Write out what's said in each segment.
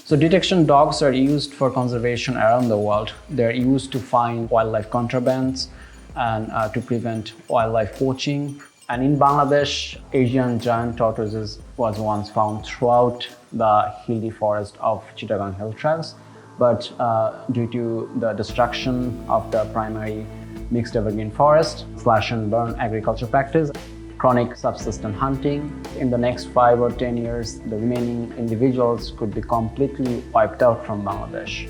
So detection dogs are used for conservation around the world. They're used to find wildlife contrabands and to prevent wildlife poaching. And in Bangladesh, Asian giant tortoises was once found throughout the hilly forest of Chittagong Hill Trails, but due to the destruction of the primary mixed evergreen forest, slash and burn agriculture practice, chronic subsistence hunting, in the next 5 or 10 years, the remaining individuals could be completely wiped out from Bangladesh.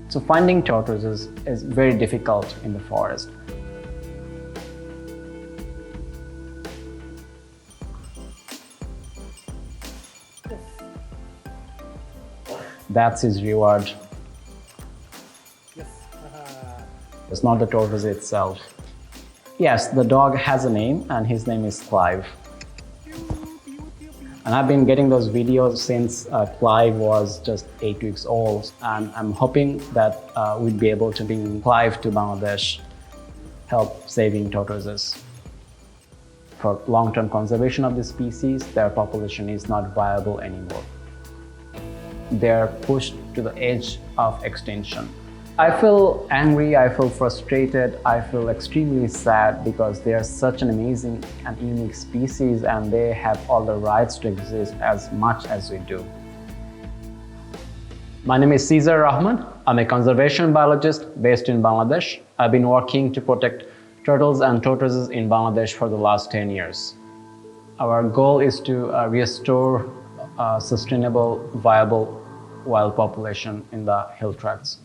So finding tortoises is very difficult in the forest. That's his reward. Yes. It's not the tortoise itself. Yes, the dog has a name, and his name is Clive. And I've been getting those videos since Clive was just 8 weeks old, and I'm hoping that we'd be able to bring Clive to Bangladesh, help saving tortoises. For long-term conservation of the species, their population is not viable anymore. They're pushed to the edge of extinction. I feel angry, I feel frustrated, I feel extremely sad because they are such an amazing and unique species and they have all the rights to exist as much as we do. My name is Caesar Rahman. I'm a conservation biologist based in Bangladesh. I've been working to protect turtles and tortoises in Bangladesh for the last 10 years. Our goal is to restore a sustainable, viable wild population in the hill tracts.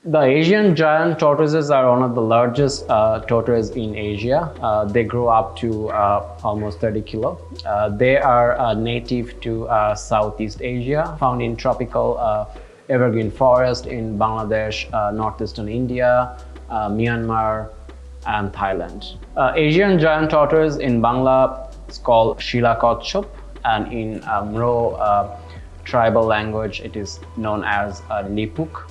The Asian giant tortoises are one of the largest tortoises in Asia. They grow up to almost 30 kilo. They are native to Southeast Asia, found in tropical evergreen forest in Bangladesh, northeastern India, Myanmar, and Thailand. Asian giant tortoise in Bangla is called Shilakotchop, and in Mro tribal language it is known as Nipuk.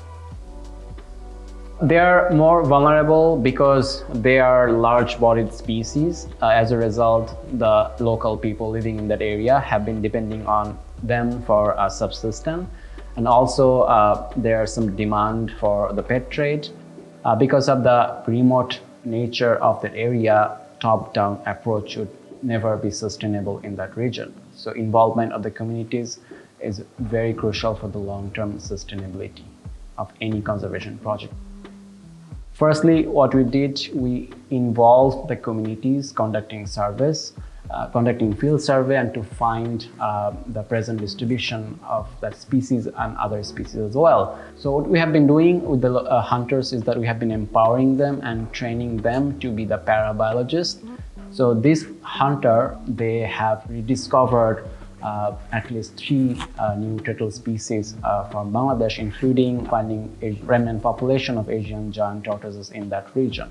They are more vulnerable because they are large-bodied species. As a result, the local people living in that area have been depending on them for subsistence. And also there's some demand for the pet trade. Because of the remote nature of that area, top-down approach should never be sustainable in that region. So involvement of the communities is very crucial for the long-term sustainability of any conservation project. Firstly, what we did, we involved the communities conducting surveys, conducting field survey, and to find the present distribution of that species and other species as well. So what we have been doing with the hunters is that we have been empowering them and training them to be the parabiologists. So this hunter, they have rediscovered at least 3 new turtle species from Bangladesh, including finding a remnant population of Asian giant tortoises in that region.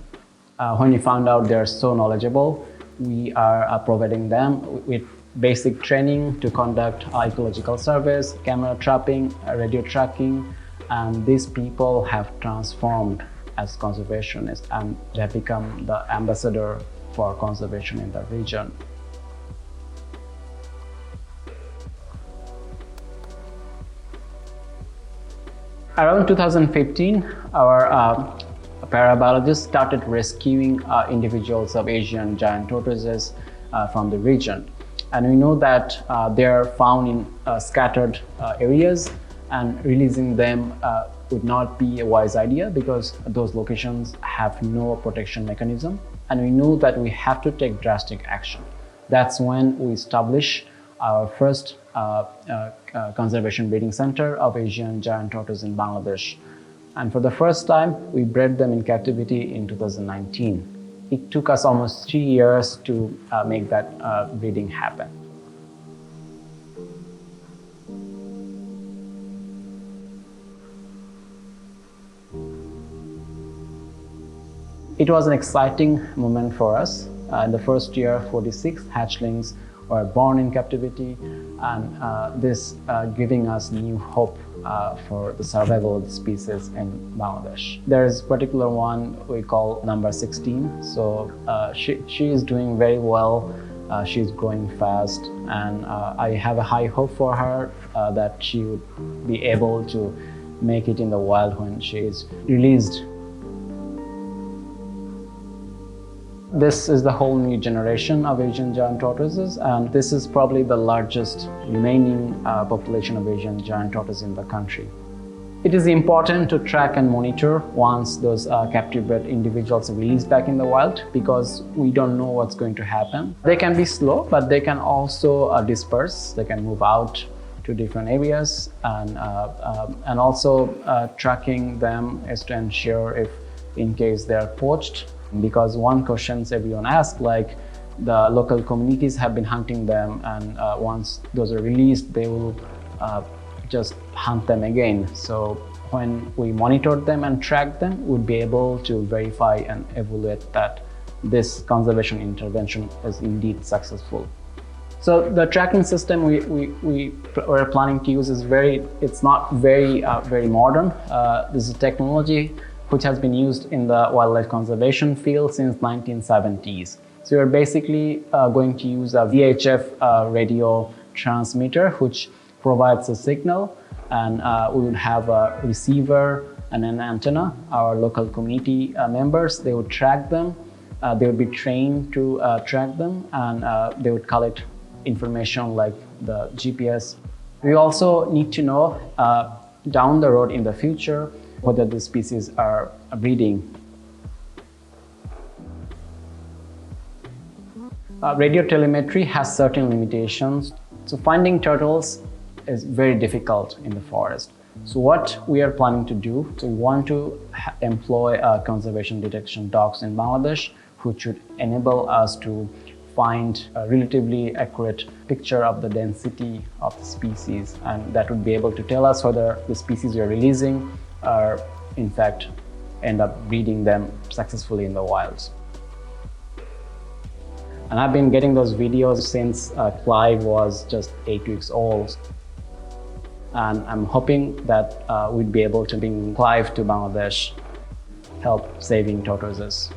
When we found out they're so knowledgeable, we are providing them with basic training to conduct ecological surveys, camera trapping, radio tracking, and these people have transformed as conservationists and they have become the ambassador for conservation in that region. Around 2015, our parabiologists started rescuing individuals of Asian giant tortoises from the region. And we know that they are found in scattered areas, and releasing them would not be a wise idea because those locations have no protection mechanism. And we know that we have to take drastic action. That's when we established our first conservation breeding center of Asian giant tortoise in Bangladesh. And for the first time, we bred them in captivity in 2019. It took us almost 3 years to make that breeding happen. It was an exciting moment for us. In the first year, 46 hatchlings were born in captivity, and this giving us new hope for the survival of the species in Bangladesh. There is a particular one we call number 16. So she is doing very well She's growing fast, and I have a high hope for her that she would be able to make it in the wild when she is released. This is the whole new generation of Asian giant tortoises, and this is probably the largest remaining population of Asian giant tortoises in the country. It is important to track and monitor once those captive bred individuals are released back in the wild, because we don't know what's going to happen. They can be slow, but they can also disperse. They can move out to different areas, and also tracking them is to ensure if in case they are poached, because one questions everyone asks, like the local communities have been hunting them, and once those are released, they will just hunt them again. So when we monitor them and track them, we'll be able to verify and evaluate that this conservation intervention is indeed successful. So the tracking system we're planning to use is it's not very modern. This is technology which has been used in the wildlife conservation field since 1970s. So we're basically going to use a VHF radio transmitter, which provides a signal, and we would have a receiver and an antenna. Our local community members, they would track them. They would be trained to track them, and they would collect information like the GPS. We also need to know down the road in the future whether the species are breeding. Radio telemetry has certain limitations. So finding turtles is very difficult in the forest. So what we are planning to do, so we want to employ conservation detection dogs in Bangladesh, which should enable us to find a relatively accurate picture of the density of the species, and that would be able to tell us whether the species we are releasing are in fact end up breeding them successfully in the wilds. And I've been getting those videos since Clive was just 8 weeks old. And I'm hoping that we'd be able to bring Clive to Bangladesh, help saving tortoises.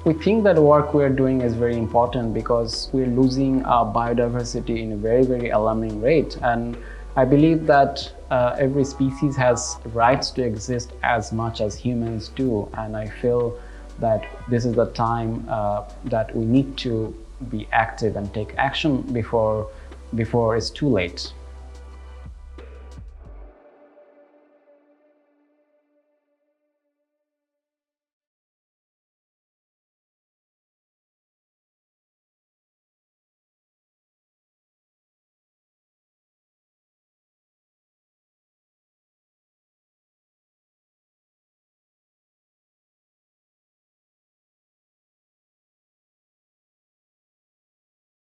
We think that the work we're doing is very important because we're losing our biodiversity in a very alarming rate. And I believe that every species has rights to exist as much as humans do. And I feel that this is the time that we need to be active and take action before it's too late.